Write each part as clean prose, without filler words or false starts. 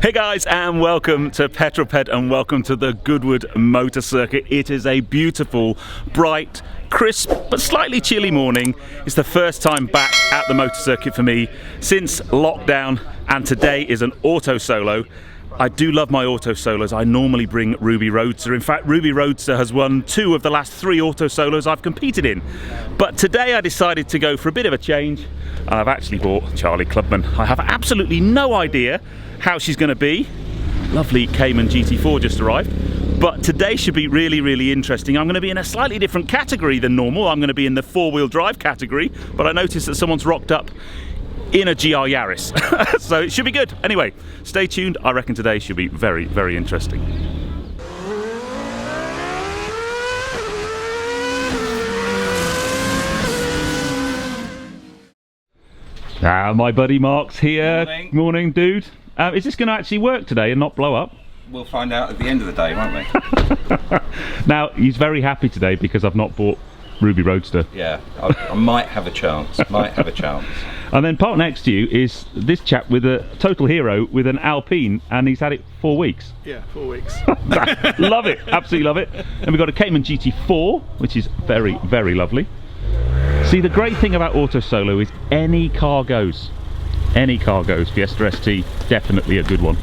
Hey guys, and welcome to Petrol and welcome to the Goodwood Motor Circuit. It is a beautiful, bright, crisp but slightly chilly morning. It's the first time back at the motor circuit for me since lockdown, and today is an Autosolo. I do love my Autosolos. I normally bring Ruby Roadster. In fact, Ruby Roadster has won 2 of the last 3 Autosolos I've competed in. But today I decided to go for a bit of a change, and I've actually bought Charlie Clubman. I have absolutely no idea how she's going to be. Lovely Cayman GT4 just arrived. But today should be really, really interesting. I'm going to be in a slightly different category than normal. I'm going to be in the 4-wheel drive category, but I noticed that someone's rocked up in a GR Yaris. So it should be good. Anyway, stay tuned. I reckon today should be very, very interesting. My buddy Mark's here. Morning, dude. Is this going to actually work today and not blow up? We'll find out at the end of the day, won't we? Now, he's very happy today because I've not bought Ruby Roadster. Yeah, I might have a chance. And then parked next to you is this chap with a total hero with an Alpine, and he's had it 4 weeks. Yeah, 4 weeks. Love it, absolutely love it. And we've got a Cayman GT4, which is very, very lovely. See, the great thing about Autosolo is any car goes. Any car goes. Fiesta ST, definitely a good one.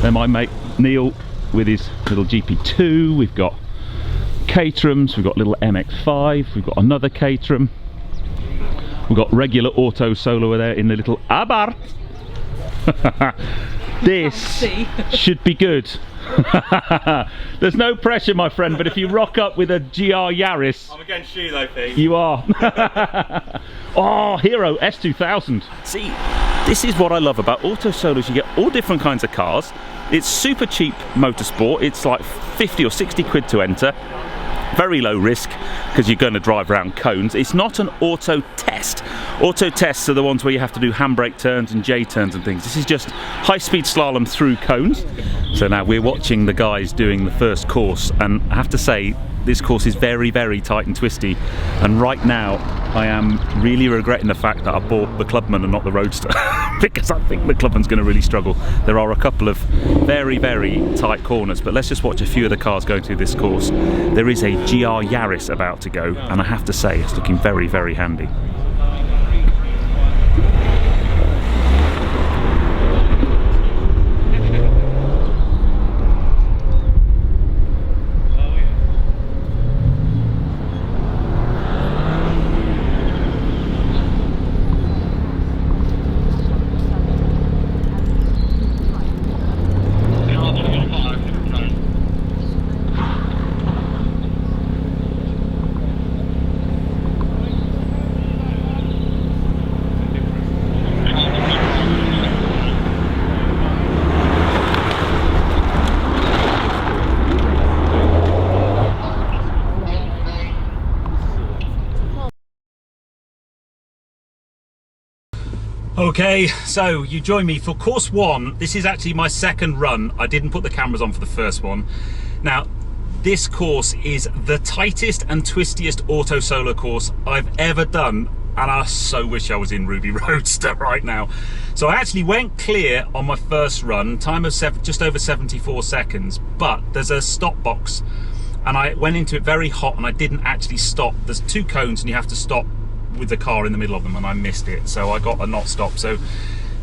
Then my mate Neil with his little GP2. We've got Caterhams, we've got little MX-5, we've got another Caterham. We've got regular Autosolo there in the little Abarth. This should be good. There's no pressure, my friend, but if you rock up with a GR Yaris... I'm against you though, Pete. You are. Oh, Hero S2000. See, this is what I love about Autosolos. You get all different kinds of cars. It's super cheap motorsport. It's like 50 or 60 quid to enter. Very low risk because you're going to drive around cones. It's not an auto test. Auto tests are the ones where you have to do handbrake turns and J turns and things. This is just high-speed slalom through cones. So now we're watching the guys doing the first course, and I have to say this course is very, very tight and twisty, and right now I am really regretting the fact that I bought the Clubman and not the Roadster because I think the Clubman's going to really struggle. There are a couple of very, very tight corners, but let's just watch a few of the cars going through this course. There is a GR Yaris about to go, and I have to say it's looking very, very handy. Okay, so you join me for course 1. This is actually my second run. I didn't put the cameras on for the first one. Now, this course is the tightest and twistiest Autosolo course I've ever done, and I so wish I was in Ruby Roadster right now. So I actually went clear on my first run, time of just over 74 seconds, but there's a stop box, and I went into it very hot and I didn't actually stop. There's 2 cones and you have to stop with the car in the middle of them, and I missed it, so I got a not stop. So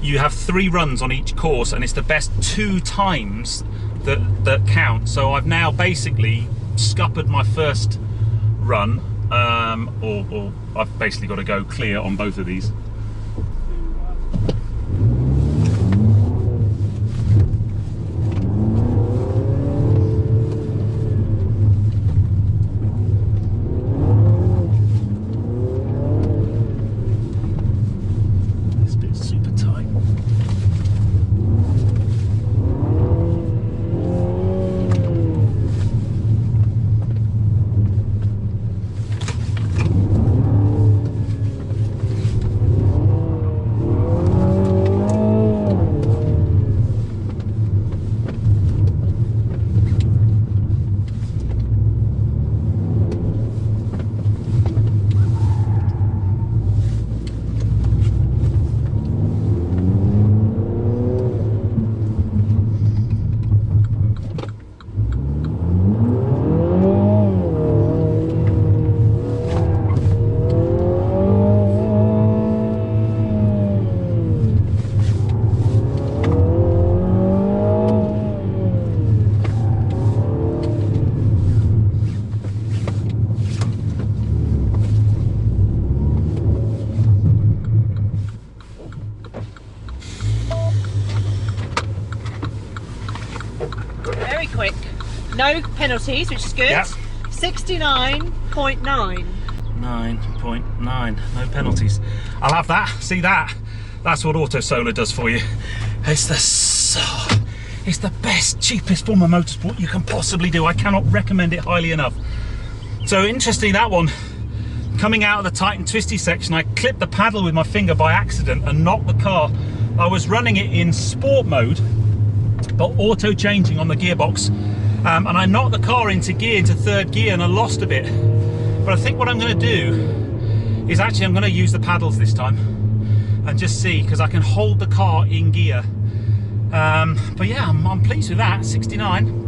you have 3 runs on each course, and it's the best 2 times that count. So I've now basically scuppered my first run, or I've basically got to go clear on both of these. No penalties, which is good. Yep. 69.9. 9.9, no penalties. I'll have that. See that? That's what Autosolo does for you. It's the best, cheapest form of motorsport you can possibly do. I cannot recommend it highly enough. So interesting, that one. Coming out of the tight and twisty section, I clipped the paddle with my finger by accident and knocked the car. I was running it in sport mode, but auto changing on the gearbox. And I knocked the car into third gear, and I lost a bit. But I think what I'm going to do is actually I'm going to use the paddles this time and just see, because I can hold the car in gear. But yeah, I'm pleased with that. 69.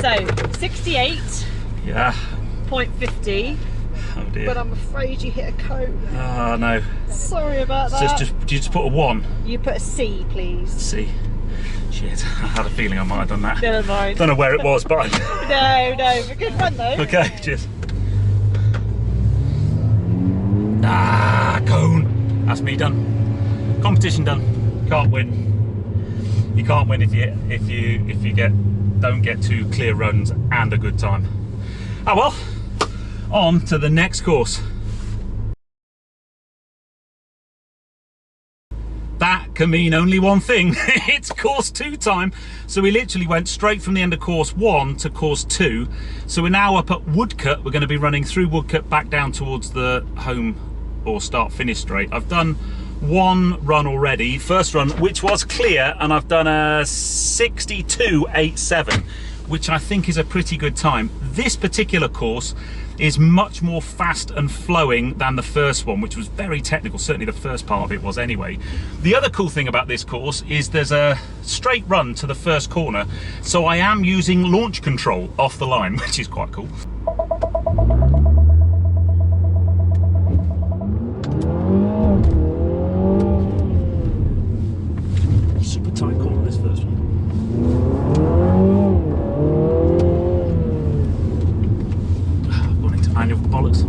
So 68. Yeah. 0.50. Oh dear. But I'm afraid you hit a cone. Oh no. Sorry about that. Did you just put a 1? You put a C, please. C. Shit, I had a feeling I might have done that. Never mind. Don't know where it was, but No, but good fun though. okay, cheers. Ah, cone. That's me done. Competition done. Can't win. You can't win if you don't get 2 clear runs and a good time. Oh well. On to the next course. That can mean only one thing. It's course 2 time. So we literally went straight from the end of course 1 to course 2. So we're now up at Woodcut. We're going to be running through Woodcut back down towards the home or start finish straight. I've done 1 run already, first run, which was clear, and I've done a 62.87, which I think is a pretty good time. This particular course is much more fast and flowing than the first one, which was very technical. Certainly the first part of it was anyway. The other cool thing about this course is there's a straight run to the first corner, so I am using launch control off the line, which is quite cool. Super tight corner, this first one. I've gone into manual bollocks.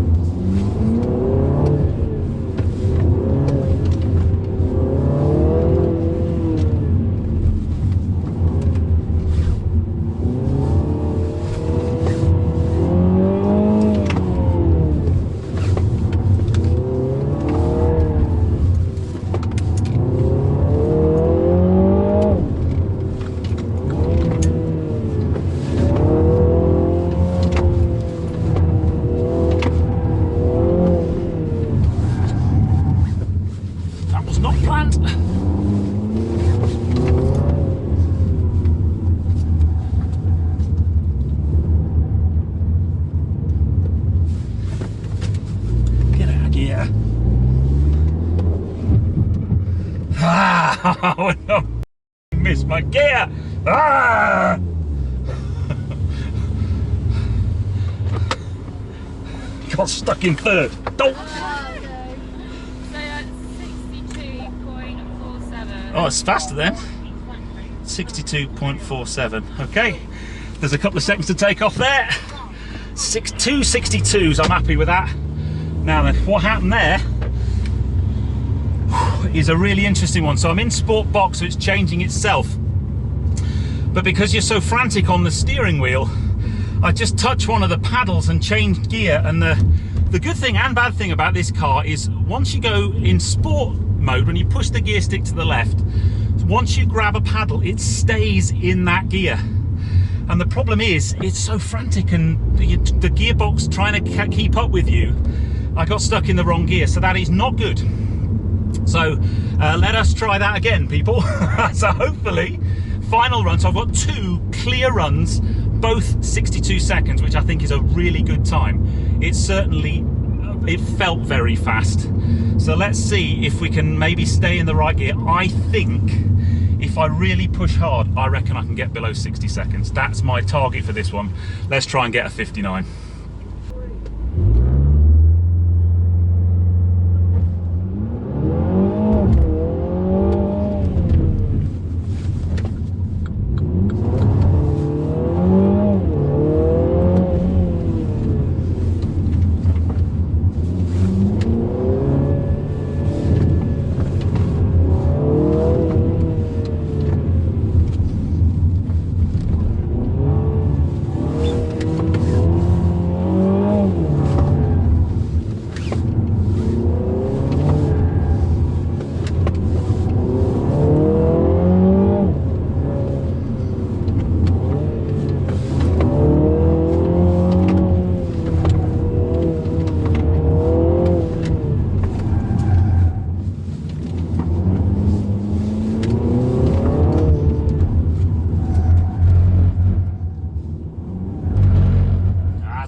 Oh no! Missed my gear! Ah! Got stuck in third. Don't! So that's 62.47. Oh, it's faster then. 62.47. Okay, there's a couple of seconds to take off there. 2.62s, I'm happy with that. Now then, what happened there is a really interesting one. So I'm in Sport Box, so it's changing itself. But because you're so frantic on the steering wheel, I just touched one of the paddles and changed gear. And the good thing and bad thing about this car is once you go in sport mode, when you push the gear stick to the left, once you grab a paddle, it stays in that gear. And the problem is, it's so frantic and the gearbox trying to keep up with you. I got stuck in the wrong gear, so that is not good. So let us try that again, people. So hopefully, final run. So I've got 2 clear runs, both 62 seconds, which I think is a really good time. It felt very fast. So let's see if we can maybe stay in the right gear. I think if I really push hard, I reckon I can get below 60 seconds. That's my target for this one. Let's try and get a 59.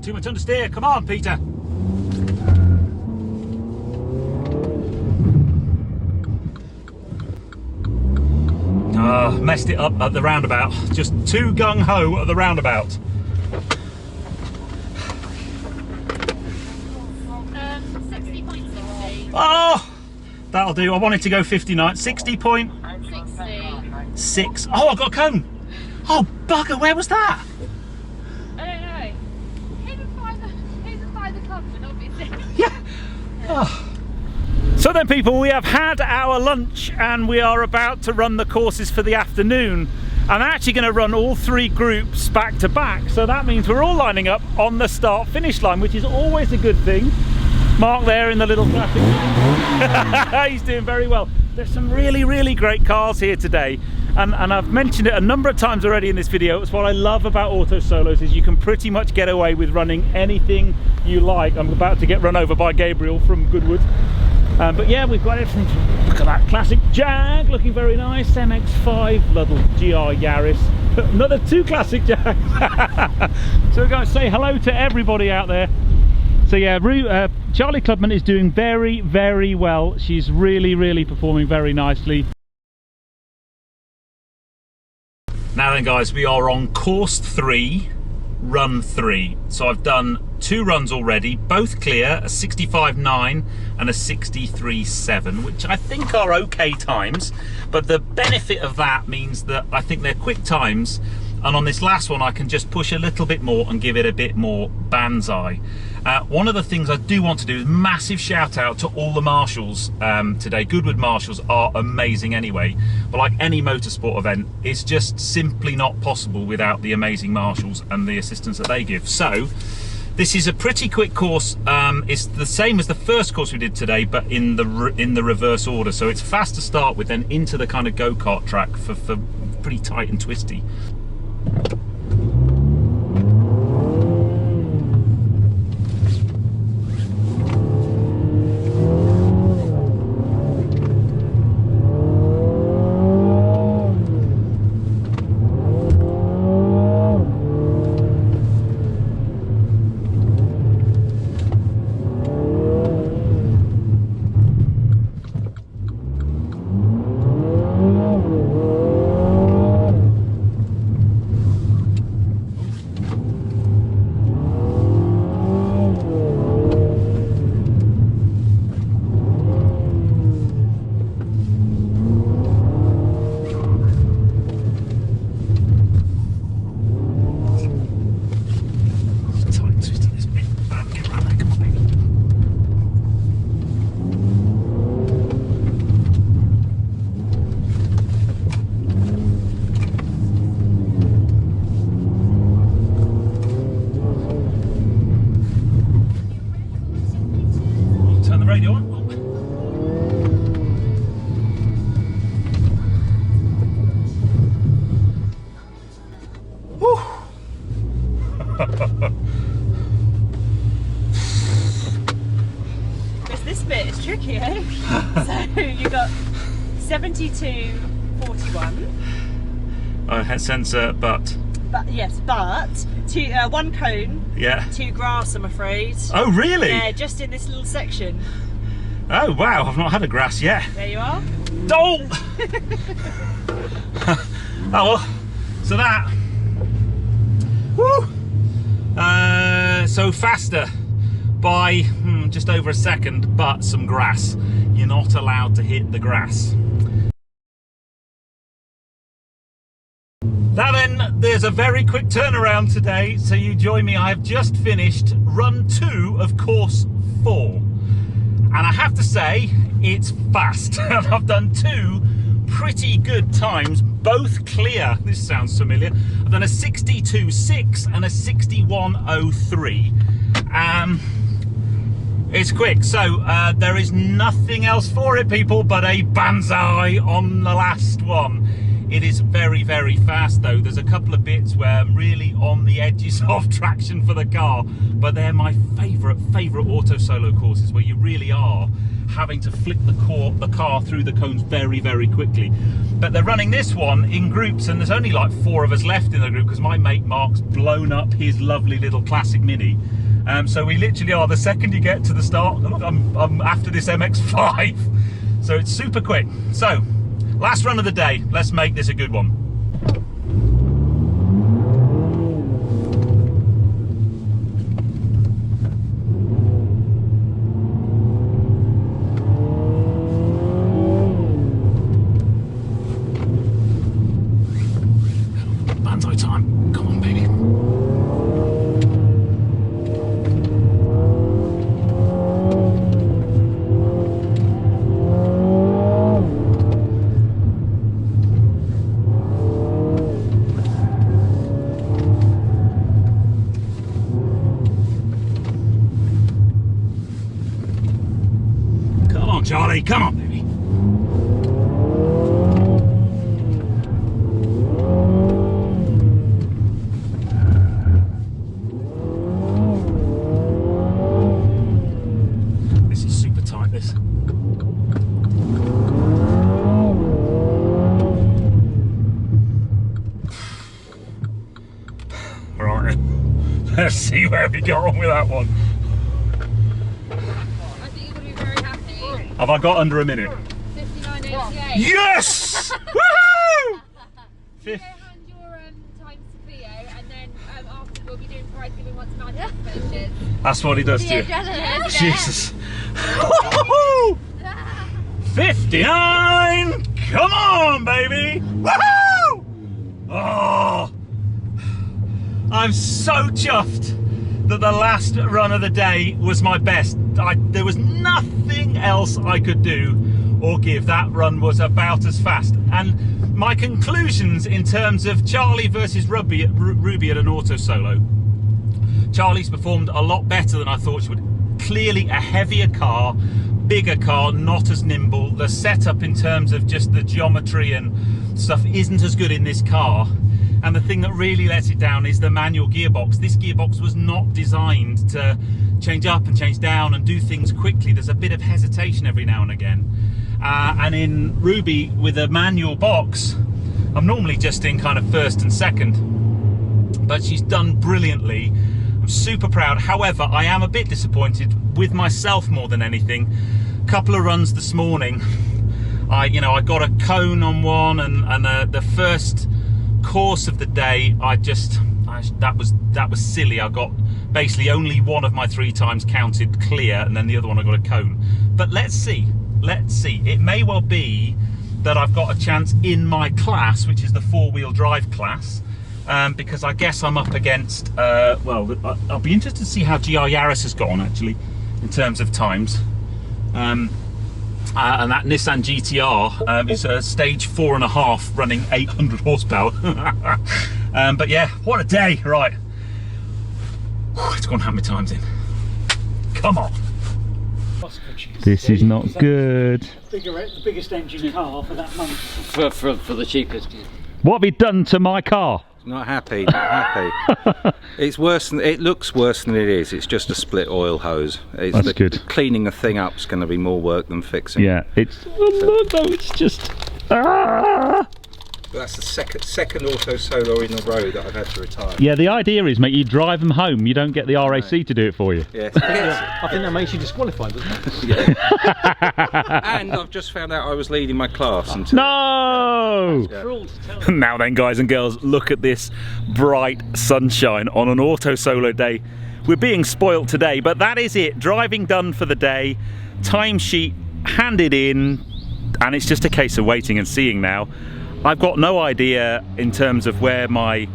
Too much understeer. Come on, Peter. Messed it up at the roundabout. Just too gung-ho at the roundabout. 60.60. Oh, that'll do. I wanted to go 59. 60.6. 60. Oh, I got a cone. Oh, bugger. Where was that? I don't know. Hidden by the Clubman, obviously. Yeah. Oh. So then, people, we have had our lunch and we are about to run the courses for the afternoon. I'm actually going to run all 3 groups back to back, so that means we're all lining up on the start finish line, which is always a good thing. Mark there in the little graphic. He's doing very well. There's some really great cars here today, and I've mentioned it a number of times already in this video. It's what I love about Autosolos is you can pretty much get away with running anything you like. I'm about to get run over by Gabriel from Goodwood. But yeah, we've got everything. Look at that classic Jag, looking very nice. MX-5, little GR Yaris. Another 2 classic Jags. So we're going to say hello to everybody out there. So yeah, Charlie Clubman is doing very well. She's really performing very nicely. Now then, guys, we are on course 3, run 3. So I've done 2 runs already, both clear, a 65.9 and a 63.7, which I think are okay times, but the benefit of that means that I think they're quick times, and on this last one I can just push a little bit more and give it a bit more banzai. One of the things I do want to do is massive shout out to all the marshals today. Goodwood marshals are amazing anyway, but like any motorsport event, it's just simply not possible without the amazing marshals and the assistance that they give. So this is a pretty quick course. It's the same as the first course we did today, but in the reverse order. So it's fast to start with, then into the kind of go-kart track for pretty tight and twisty. you got 72.41. Head sensor, but Yes, but two, one cone, yeah. 2 grass, I'm afraid. Oh really? Yeah, just in this little section. Oh wow, I've not had a grass yet. There you are. Oh! Oh well, so that. Woo! So faster by just over a second, but some grass. You're not allowed to hit the grass. Now then, there's a very quick turnaround today, so you join me. I have just finished run 2 of course 4. And I have to say, it's fast. I've done 2 pretty good times, both clear. This sounds familiar. I've done a 62.6 and a 61.03. It's quick, so there is nothing else for it, people, but a banzai on the last one. It is very, very fast though. There's a couple of bits where I'm really on the edges of traction for the car, but they're my favourite Autosolo courses where you really are having to flick the car through the cones very, very quickly. But they're running this one in groups, and there's only like 4 of us left in the group because my mate Mark's blown up his lovely little classic Mini. So we literally are, the second you get to the start, look, I'm after this MX-5. So it's super quick. So, last run of the day, let's make this a good one. Banzai time, come on baby. Charlie, come on, baby. This is super tight, this. Right then. Let's see where we go on with that one. Have I got under a minute? 59.88. Yes! Woohoo! You go hand your times to Theo, and then after we'll be doing prize giving once magic finishes. That's what he does to you. Jesus. 59! Come on, baby! Woohoo! Oh! I'm so chuffed that the last run of the day was my best. There was nothing else I could do or give. That run was about as fast. And my conclusions in terms of Charlie versus Ruby at an Autosolo. Charlie's performed a lot better than I thought she would. Clearly a heavier car, bigger car, not as nimble. The setup in terms of just the geometry and stuff isn't as good in this car. And the thing that really lets it down is the manual gearbox. This gearbox was not designed to change up and change down and do things quickly. There's a bit of hesitation every now and again. And in Ruby, with a manual box, I'm normally just in kind of first and second. But she's done brilliantly. I'm super proud. However, I am a bit disappointed with myself more than anything. A couple of runs this morning, I got a cone on one, and the first course of the day, that was silly. I got basically only one of my 3 times counted clear, and then the other one I got a cone. But let's see. It may well be that I've got a chance in my class, which is the 4-wheel drive class, because I guess I'm up against well, I'll be interested to see how GRRC has got on actually in terms of times. And that Nissan GTR is a stage 4.5 running 800 horsepower. But yeah, what a day, right. It's gone hammer times in. Come on. This is not good. The biggest engine car for that month. For the cheapest. What have you done to my car? Not happy, not happy. It's worse than it looks worse than it is. It's just a split oil hose. That's good. Cleaning a thing up is going to be more work than fixing. Yeah, it's it's just. Ah! That's the second Autosolo in a row that I've had to retire. Yeah, the idea is, mate, you drive them home. You don't get the RAC to do it for you. Yes. I think that makes you disqualified, doesn't it? And I've just found out I was leading my class until. No! Now then, guys and girls, look at this bright sunshine on an Autosolo day. We're being spoilt today, but that is it. Driving done for the day. Timesheet handed in, and it's just a case of waiting and seeing now. I've got no idea in terms of where I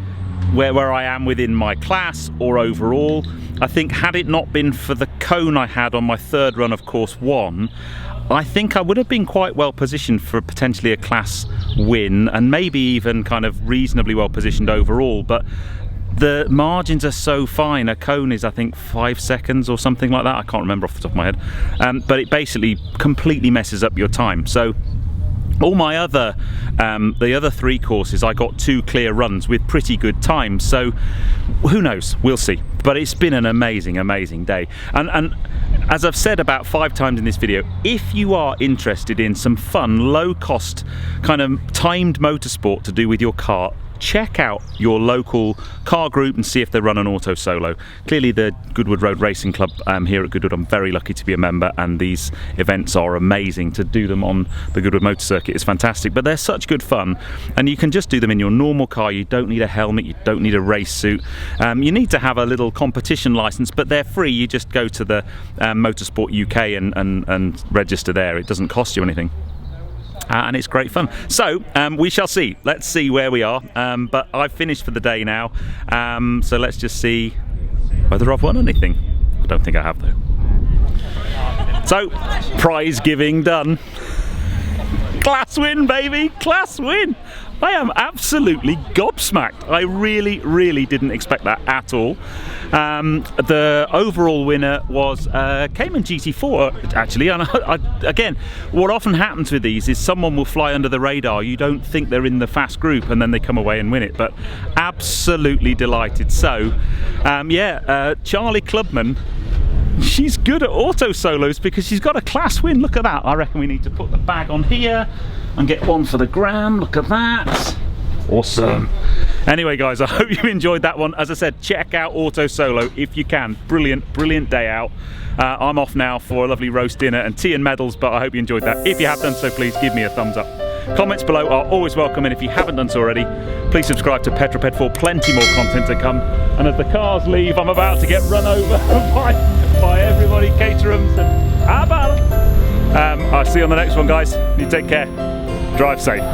am within my class or overall. I think had it not been for the cone I had on my third run of course 1, I think I would have been quite well positioned for potentially a class win, and maybe even kind of reasonably well positioned overall, but the margins are so fine. A cone is, I think, 5 seconds or something like that. I can't remember off the top of my head, but it basically completely messes up your time. So all my other, the other 3 courses, I got 2 clear runs with pretty good times. So who knows? We'll see. But it's been an amazing, amazing day. And as I've said about 5 times in this video, if you are interested in some fun, low-cost, kind of timed motorsport to do with your car, check out your local car group and see if they run an Autosolo. Clearly the Goodwood Road Racing Club here at Goodwood, I'm very lucky to be a member, and these events are amazing. To do them on the Goodwood Motor Circuit is fantastic, but they're such good fun, and you can just do them in your normal car. You don't need a helmet, you don't need a race suit, you need to have a little competition license, but they're free. You just go to the Motorsport UK and register there. It doesn't cost you anything. And it's great fun. So we shall see. Let's see where we are. But I've finished for the day now. So let's just see whether I've won anything. I don't think I have though. So prize giving done. Class win, baby! Class win! I am absolutely gobsmacked. I really, really didn't expect that at all. The overall winner was Cayman GT4 actually, and again, what often happens with these is someone will fly under the radar. You don't think they're in the fast group, and then they come away and win it. But absolutely delighted. So, Charlie Clubman. She's good at Autosolos because she's got a class win. Look at that. I reckon we need to put the bag on here and get one for the gram. Look at that. Awesome. Anyway, guys, I hope you enjoyed that one. As I said, check out Autosolo if you can. Brilliant, brilliant day out. I'm off now for a lovely roast dinner and tea and medals, but I hope you enjoyed that. If you have done so, please give me a thumbs up. Comments below are always welcome, and if you haven't done so already, please subscribe to Petrol for plenty more content to come. And as the cars leave, I'm about to get run over by everybody, caterers and I'll see you on the next one, guys. You take care. Drive safe.